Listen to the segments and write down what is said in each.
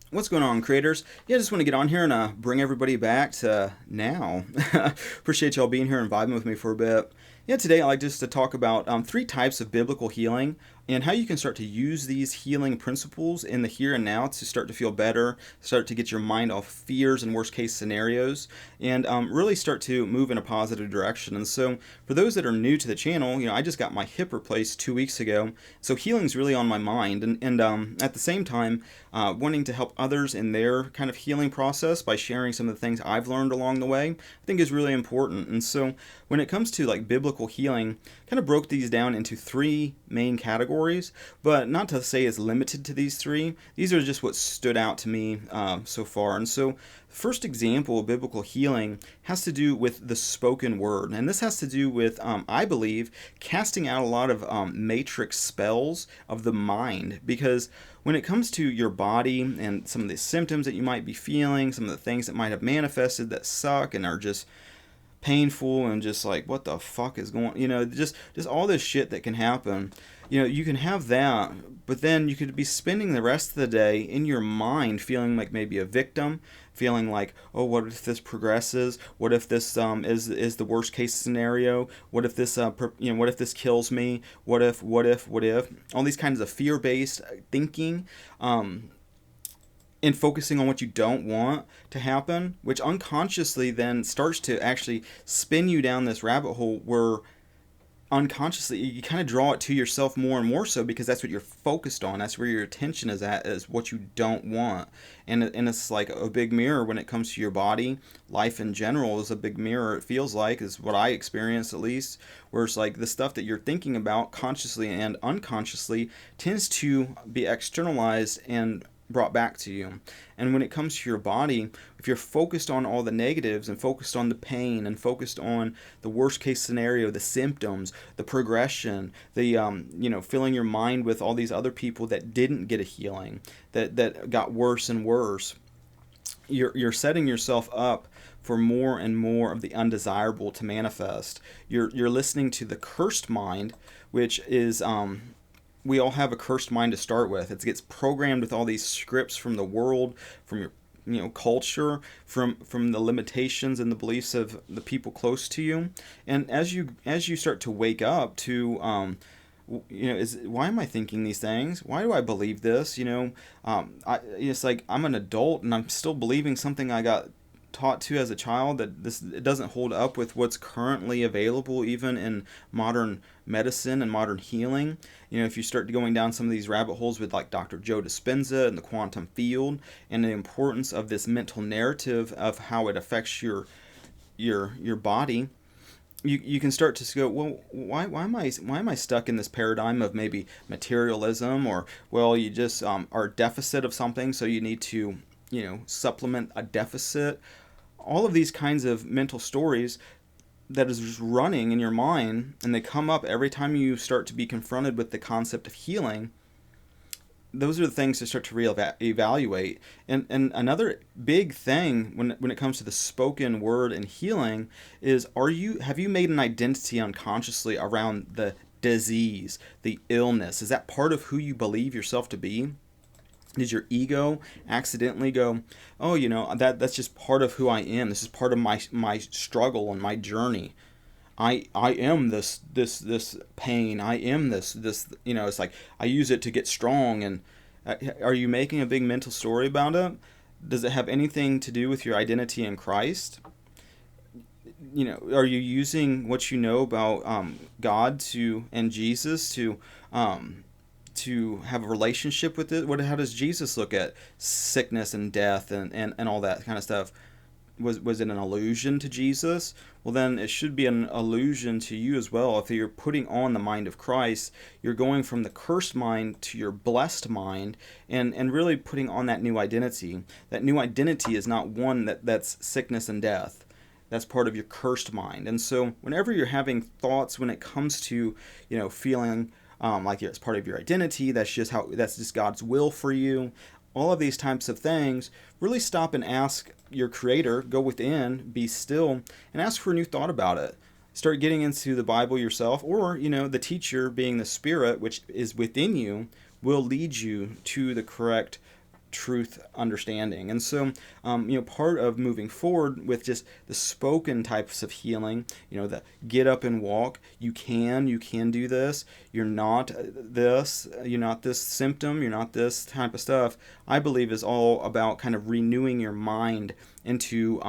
What's going on, creators? Yeah, I just want to get on here and bring everybody back to now. Appreciate y'all being here and vibing with me for a bit. Yeah, today I'd like just to talk about three types of biblical healing and how you can start to use these healing principles in the here and now to start to feel better, start to get your mind off fears and worst case scenarios, and really start to move in a positive direction. And so, for those that are new to the channel, I just got my hip replaced 2 weeks ago, so healing's really on my mind, and at the same time, wanting to help others in their kind of healing process by sharing some of the things I've learned along the way, I think is really important. And so, when it comes to like biblical healing, kind of broke these down into three main categories, but not to say it's limited to these three. These are just what stood out to me so far. And so, first example of biblical healing has to do with the spoken word. And this has to do with, I believe, casting out a lot of matrix spells of the mind. Because when it comes to your body and some of the symptoms that you might be feeling, some of the things that might have manifested that suck and are just painful and just like what the fuck is going, just all this shit that can happen. You can have that, but then you could be spending the rest of the day in your mind feeling like maybe a victim, feeling like, oh, what if this progresses, what if this is the worst case scenario, what if this what if this kills me, what if all these kinds of fear-based thinking, and focusing on what you don't want to happen, which unconsciously then starts to actually spin you down this rabbit hole where unconsciously you kind of draw it to yourself more and more so because that's what you're focused on. That's where your attention is what you don't want. And it's like a big mirror when it comes to your body. Life in general is a big mirror, it feels like, is what I experience at least, where it's like the stuff that you're thinking about consciously and unconsciously tends to be externalized and brought back to you. And when it comes to your body, if you're focused on all the negatives and focused on the pain and focused on the worst case scenario, the symptoms, the progression, the filling your mind with all these other people that didn't get a healing, that got worse and worse, you're setting yourself up for more and more of the undesirable to manifest. You're listening to the cursed mind, which is we all have a cursed mind to start with. It gets programmed with all these scripts from the world, from your culture, from the limitations and the beliefs of the people close to you. And as you start to wake up to is why am I thinking these things? Why do I believe this? It's like I'm an adult and I'm still believing something I got taught to as a child, that it doesn't hold up with what's currently available even in modern medicine and modern healing. If you start going down some of these rabbit holes with like Dr. Joe Dispenza and the quantum field and the importance of this mental narrative of how it affects your body, you can start to go, well, why am I stuck in this paradigm of maybe materialism, or well, you just are a deficit of something, so you need to supplement a deficit. All of these kinds of mental stories that is just running in your mind, and they come up every time you start to be confronted with the concept of healing. Those are the things to start to reevaluate. And another big thing when it comes to the spoken word and healing is, have you made an identity unconsciously around the disease, the illness? Is that part of who you believe yourself to be? Did your ego accidentally go, oh, that's just part of who I am. This is part of my struggle and my journey. I am this pain. I am this. It's like I use it to get strong. And are you making a big mental story about it? Does it have anything to do with your identity in Christ? Are you using what you know about God and Jesus to have a relationship with it? How does Jesus look at sickness and death and all that kind of stuff? Was it an illusion to Jesus? Well, then it should be an illusion to you as well. If you're putting on the mind of Christ, you're going from the cursed mind to your blessed mind, and really putting on that new identity. That new identity is not one that's sickness and death. That's part of your cursed mind. And so whenever you're having thoughts when it comes to feeling like it's part of your identity, that's just God's will for you, all of these types of things, really stop and ask your creator, go within, be still, and ask for a new thought about it. Start getting into the Bible yourself, or the teacher, being the spirit which is within you, will lead you to the correct truth understanding. And so, part of moving forward with just the spoken types of healing, the get up and walk, you can do this, you're not this, you're not this symptom, you're not this type of stuff, I believe is all about kind of renewing your mind into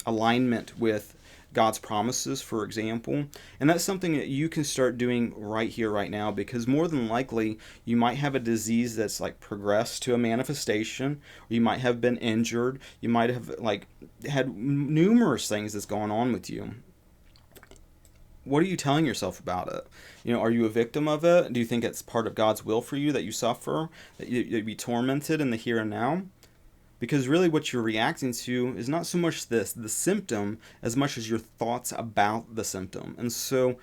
alignment with God's promises, for example. And that's something that you can start doing right here, right now, because more than likely you might have a disease that's like progressed to a manifestation, or you might have been injured, you might have like had numerous things that's going on with you. What are you telling yourself about it? Are you a victim of it? Do you think it's part of God's will for you that you suffer, that you be tormented in the here and now? Because really what you're reacting to is not so much the symptom as much as your thoughts about the symptom. And so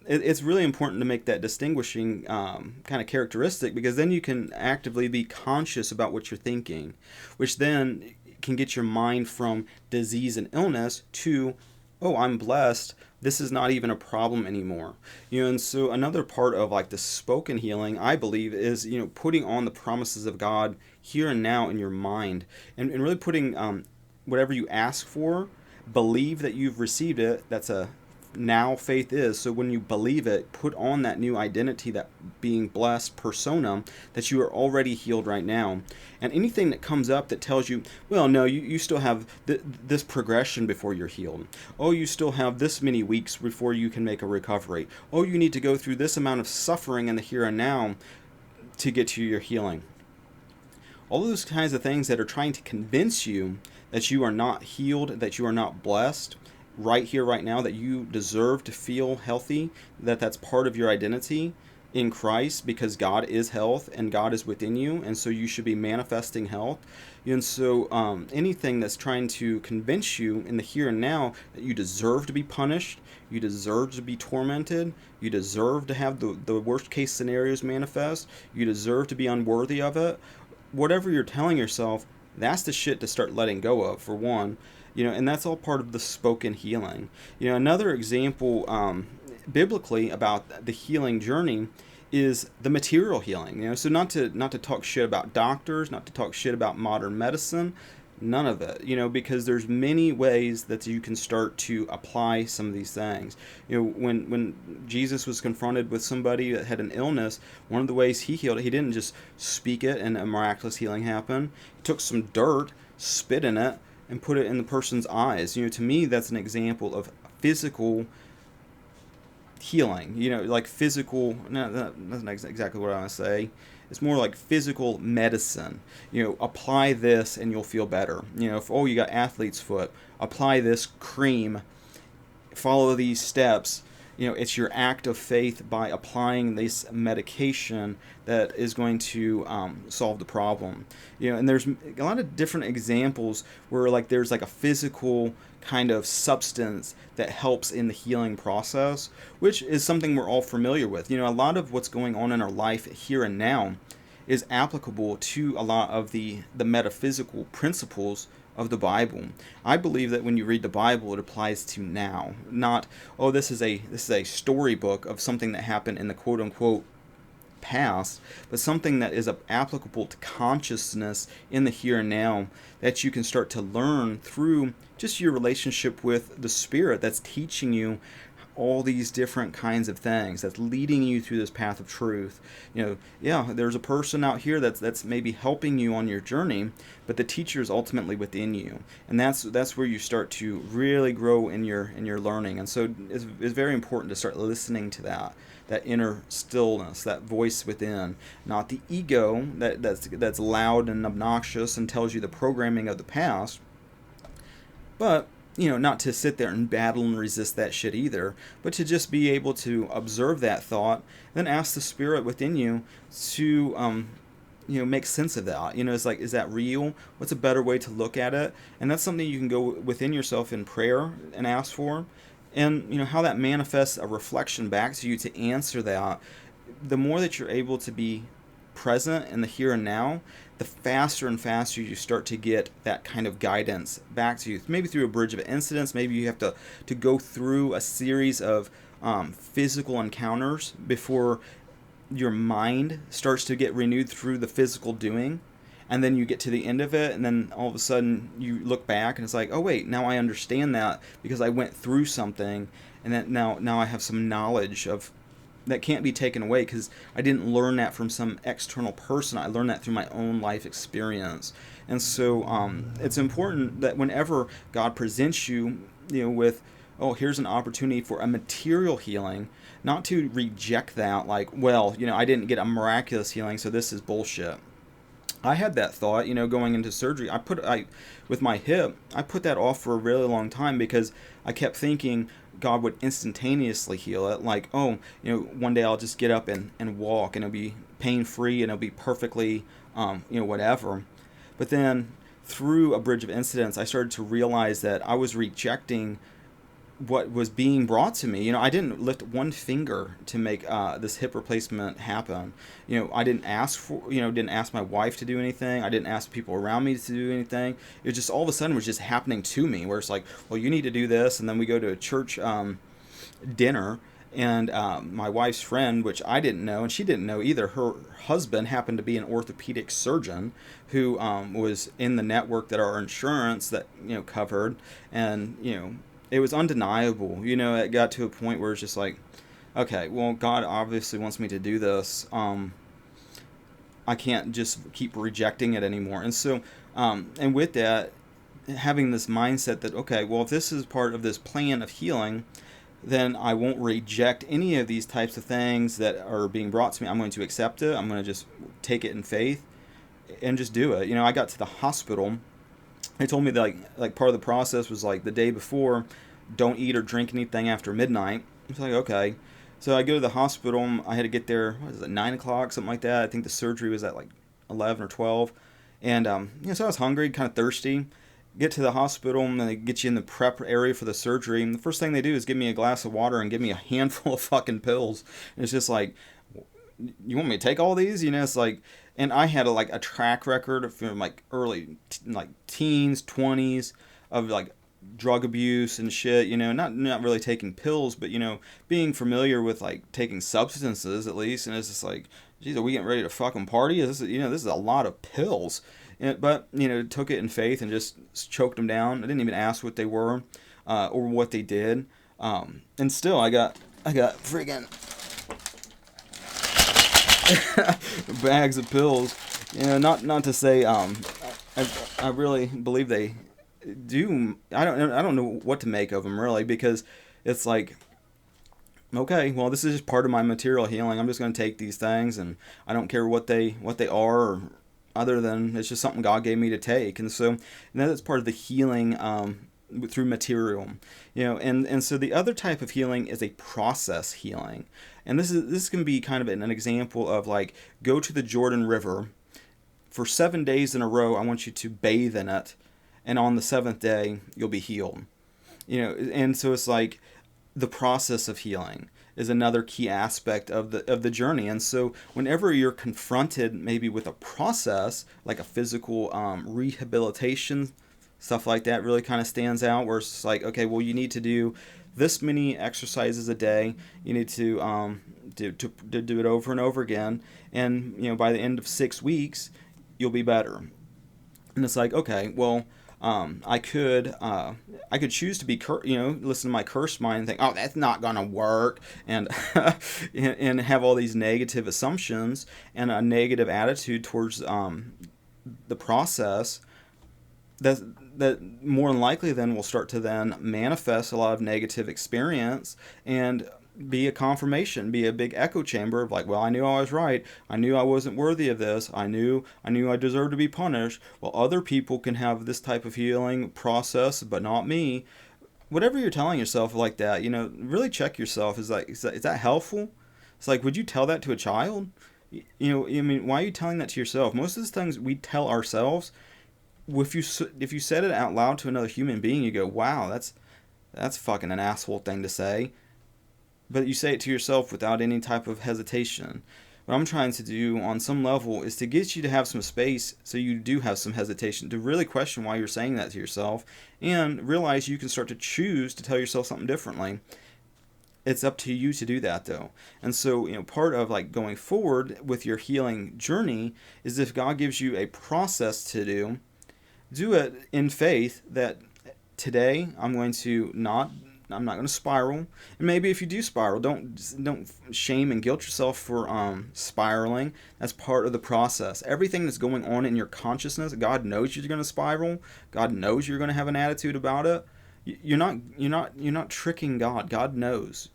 it's really important to make that distinguishing kind of characteristic, because then you can actively be conscious about what you're thinking, which then can get your mind from disease and illness to, oh, I'm blessed, this is not even a problem anymore. And so another part of like the spoken healing, I believe, is, putting on the promises of God here and now in your mind, and really putting whatever you ask for, believe that you've received it. That's a now faith is. So when you believe it, put on that new identity, that being blessed persona, that you are already healed right now. And anything that comes up that tells you, well, no, you still have this progression before you're healed. Oh, you still have this many weeks before you can make a recovery. Oh, you need to go through this amount of suffering in the here and now to get to your healing. All of those kinds of things that are trying to convince you that you are not healed, that you are not blessed right here, right now, that you deserve to feel healthy, that's part of your identity in Christ, because God is health and God is within you, and so you should be manifesting health. And so anything that's trying to convince you in the here and now that you deserve to be punished, you deserve to be tormented, you deserve to have the worst case scenarios manifest, you deserve to be unworthy of it, whatever you're telling yourself, that's the shit to start letting go of, for one. And that's all part of the spoken healing. Another example biblically about the healing journey is the material healing. So not to talk shit about doctors, not to talk shit about modern medicine, none of it. Because there's many ways that you can start to apply some of these things. When Jesus was confronted with somebody that had an illness, one of the ways he healed it, he didn't just speak it and a miraculous healing happened. He took some dirt, spit in it, and put it in the person's eyes. To me, that's an example of physical healing. Like physical, no, that's not exactly what I want to say. It's more like physical medicine. Apply this and you'll feel better. If, oh, you got athlete's foot, apply this cream, follow these steps. It's your act of faith by applying this medication that is going to solve the problem. And there's a lot of different examples where like there's like a physical kind of substance that helps in the healing process, which is something we're all familiar with. A lot of what's going on in our life here and now is applicable to a lot of the metaphysical principles of the Bible. I believe that when you read the Bible, it applies to now, not, oh, this is a storybook of something that happened in the quote unquote past, but something that is applicable to consciousness in the here and now, that you can start to learn through just your relationship with the Spirit that's teaching you all these different kinds of things, that's leading you through this path of truth. There's a person out here that's maybe helping you on your journey, but the teacher is ultimately within you, and that's where you start to really grow in your learning. And so it's very important to start listening to that inner stillness, that voice within, not the ego that's loud and obnoxious and tells you the programming of the past, but not to sit there and battle and resist that shit either, but to just be able to observe that thought, then ask the Spirit within you to, make sense of that. It's like, is that real? What's a better way to look at it? And that's something you can go within yourself in prayer and ask for. And, how that manifests a reflection back to you to answer that, the more that you're able to be present in the here and now, the faster and faster you start to get that kind of guidance back to you. Maybe through a bridge of incidents, maybe you have to go through a series of physical encounters before your mind starts to get renewed through the physical doing. and then you get to the end of it, and then all of a sudden you look back and it's like, oh wait, now I understand that because I went through something, and that now I have some knowledge of that can't be taken away because I didn't learn that from some external person. I learned that through my own life experience. And so it's important that whenever God presents you, with, oh, here's an opportunity for a material healing, not to reject that like, well, I didn't get a miraculous healing, so this is bullshit. I had that thought, going into surgery. With my hip, I put that off for a really long time because I kept thinking God would instantaneously heal it. Like, oh, one day I'll just get up and walk, and it'll be pain free, and it'll be perfectly, whatever. But then through a bridge of incidents, I started to realize that I was rejecting what was being brought to me. I didn't lift one finger to make this hip replacement happen. I didn't didn't ask my wife to do anything. I didn't ask people around me to do anything. It just all of a sudden was just happening to me, where it's like, well, you need to do this, and then we go to a church dinner, and my wife's friend, which I didn't know, and she didn't know either, her husband happened to be an orthopedic surgeon who was in the network that our insurance that covered, and it was undeniable. It got to a point where it's just like, okay, well, God obviously wants me to do this. I can't just keep rejecting it anymore. And so, and with that, having this mindset that, okay, well, if this is part of this plan of healing, then I won't reject any of these types of things that are being brought to me. I'm going to accept it. I'm going to just take it in faith and just do it. I got to the hospital. They told me that like part of the process was like the day before, don't eat or drink anything after midnight. It's like, okay. So I go to the hospital. I had to get there, 9 o'clock, something like that. I think the surgery was at like 11 or 12. And so I was hungry, kind of thirsty. Get to the hospital, and they get you in the prep area for the surgery. And the first thing they do is give me a glass of water and give me a handful of fucking pills. And it's just like, you want me to take all these? It's like, and I had a track record from like early teens, 20s of like drug abuse and shit. Not really taking pills, but being familiar with like taking substances at least. And it's just like, geez, are we getting ready to fucking party? This is a lot of pills. But took it in faith and just choked them down. I didn't even ask what they were or what they did. And still, I got friggin' bags of pills. Not to say I really believe they do. I don't know what to make of them really, because it's like, okay, well, this is just part of my material healing. I'm just going to take these things, and I don't care what they are, or other than it's just something God gave me to take. And so, and that's part of the healing through material, and so the other type of healing is a process healing. And this can be kind of an example of like, go to the Jordan River for 7 days in a row. I want you to bathe in it, and on the seventh day you'll be healed. And so it's like the process of healing is another key aspect of the journey. And so whenever you're confronted maybe with a process like a physical rehabilitation, stuff like that really kind of stands out, where it's like, okay, well, you need to do this many exercises a day. You need to do it over and over again, and by the end of 6 weeks you'll be better. And it's like, okay, well, I could choose to be listen to my cursed mind and think, oh, that's not gonna work, and and have all these negative assumptions and a negative attitude towards the process. That more than likely then will start to then manifest a lot of negative experience and be a confirmation, be a big echo chamber of like, well, I knew I was right. I knew I wasn't worthy of this. I knew I deserved to be punished. Well, other people can have this type of healing process, but not me. Whatever you're telling yourself like that, really check yourself. Is that helpful? It's like, would you tell that to a child? I mean, why are you telling that to yourself? Most of the things we tell ourselves, if you said it out loud to another human being, you go, wow, that's fucking an asshole thing to say. But you say it to yourself without any type of hesitation. What I'm trying to do on some level is to get you to have some space, so you do have some hesitation, to really question why you're saying that to yourself, and realize you can start to choose to tell yourself something differently. It's up to you to do that though. And so, part of like going forward with your healing journey is if God gives you a process to do it in faith that today I'm not going to spiral. And maybe if you do spiral, don't shame and guilt yourself for spiraling. That's part of the process. Everything that's going on in your consciousness, God knows you're going to spiral. God knows you're going to have an attitude about it. You're not tricking God. God knows.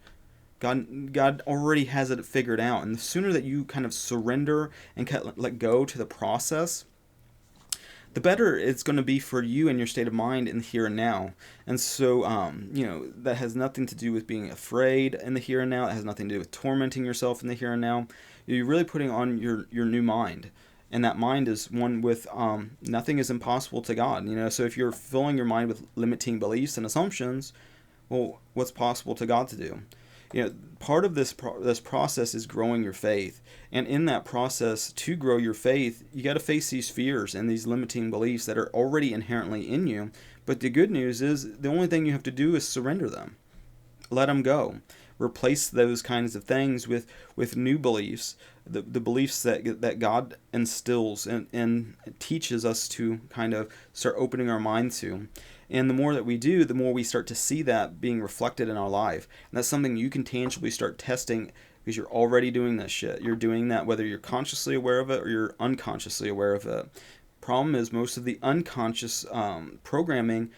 God already has it figured out. And the sooner that you kind of surrender and let go to the process, the better it's going to be for you and your state of mind in the here and now. And so, that has nothing to do with being afraid in the here and now. It has nothing to do with tormenting yourself in the here and now. You're really putting on your new mind. And that mind is one with nothing is impossible to God. So if you're filling your mind with limiting beliefs and assumptions, well, what's possible to God to do? Part of this process is growing your faith, and in that process, to grow your faith, you got to face these fears and these limiting beliefs that are already inherently in you. But the good news is the only thing you have to do is surrender them, let them go, replace those kinds of things with new beliefs, the beliefs that God instills and teaches us to kind of start opening our mind to. And the more that we do, the more we start to see that being reflected in our life. And that's something you can tangibly start testing because you're already doing this shit. You're doing that whether you're consciously aware of it or you're unconsciously aware of it. Problem is, most of the unconscious programming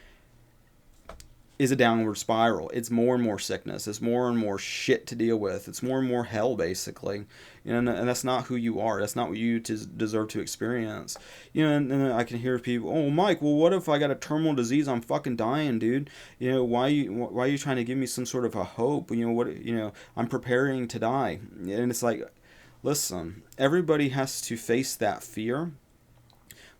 is a downward spiral. It's more and more sickness. It's more and more shit to deal with. It's more and more hell, basically. And that's not who you are. That's not what you deserve to experience. And I can hear people, oh, Mike, well, what if I got a terminal disease? I'm fucking dying, dude. Why are you trying to give me some sort of a hope? I'm preparing to die. And it's like, listen, everybody has to face that fear.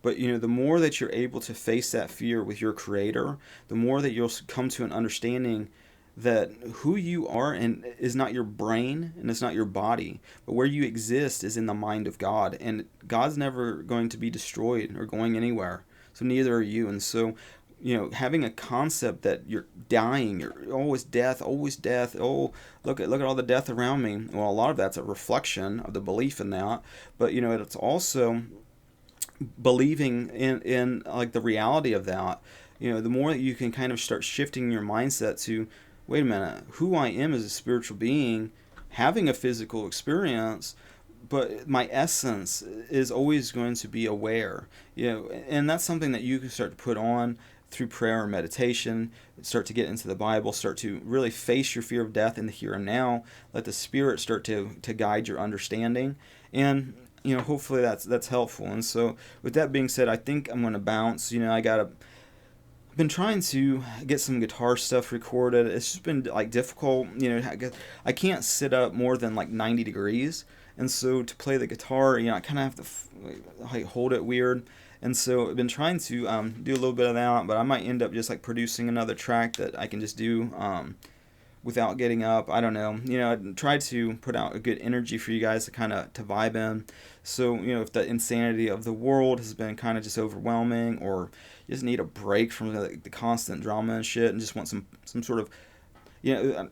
But the more that you're able to face that fear with your creator, the more that you'll come to an understanding that who you are and is not your brain and it's not your body, but where you exist is in the mind of God, and God's never going to be destroyed or going anywhere. So neither are you. And so, having a concept that you're dying, you're always death. Oh, look at all the death around me. Well, a lot of that's a reflection of the belief in that, but it's also believing in like the reality of that. The more that you can kind of start shifting your mindset to, wait a minute, who I am as a spiritual being, having a physical experience, but my essence is always going to be aware. And that's something that you can start to put on through prayer and meditation, start to get into the Bible, start to really face your fear of death in the here and now, let the Spirit start to guide your understanding, and hopefully that's helpful. And so with that being said, I think I'm going to bounce. I've been trying to get some guitar stuff recorded. It's just been like difficult. I can't sit up more than like 90 degrees. And so to play the guitar, I kind of have to hold it weird. And so I've been trying to do a little bit of that, but I might end up just like producing another track that I can just do without getting up. I don't know. I tried to put out a good energy for you guys to kind of to vibe in. So, if the insanity of the world has been kind of just overwhelming, or you just need a break from the constant drama and shit and just want some sort of,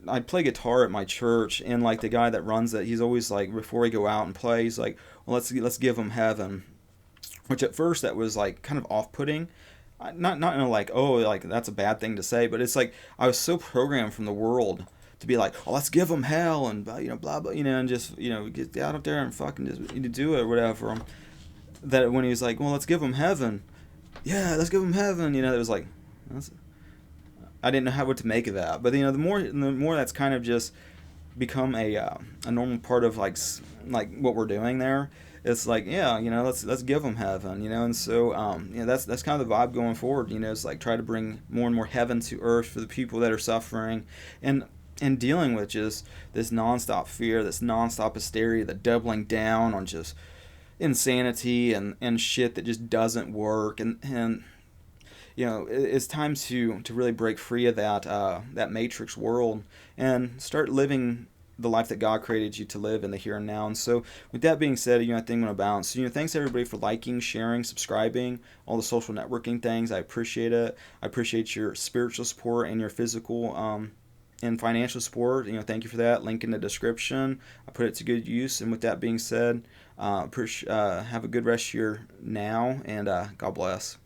I play guitar at my church, and like the guy that runs it, he's always like, before we go out and play, he's like, well, let's give them heaven. Which at first that was like kind of off-putting. Not in a like, oh, like that's a bad thing to say, but it's like I was so programmed from the world to be like, oh, let's give them hell and blah blah, and just get out there and fucking just do it or whatever. That when he was like, well, let's give them heaven, yeah, let's give them heaven. It was like, I didn't know what to make of that. But the more that's kind of just become a normal part of like what we're doing there. It's like, yeah, let's give them heaven, and so that's kind of the vibe going forward. It's like try to bring more and more heaven to earth for the people that are suffering, and dealing with just this nonstop fear, this nonstop hysteria, the doubling down on just insanity and shit that just doesn't work, and it's time to really break free of that matrix world and start living the life that God created you to live in the here and now. And so with that being said, I think I'm going to bounce. Thanks everybody for liking, sharing, subscribing, all the social networking things. I appreciate it. I appreciate your spiritual support and your physical in financial support, thank you for that. Link in the description. I put it to good use. And with that being said, have a good rest of your now, and God bless.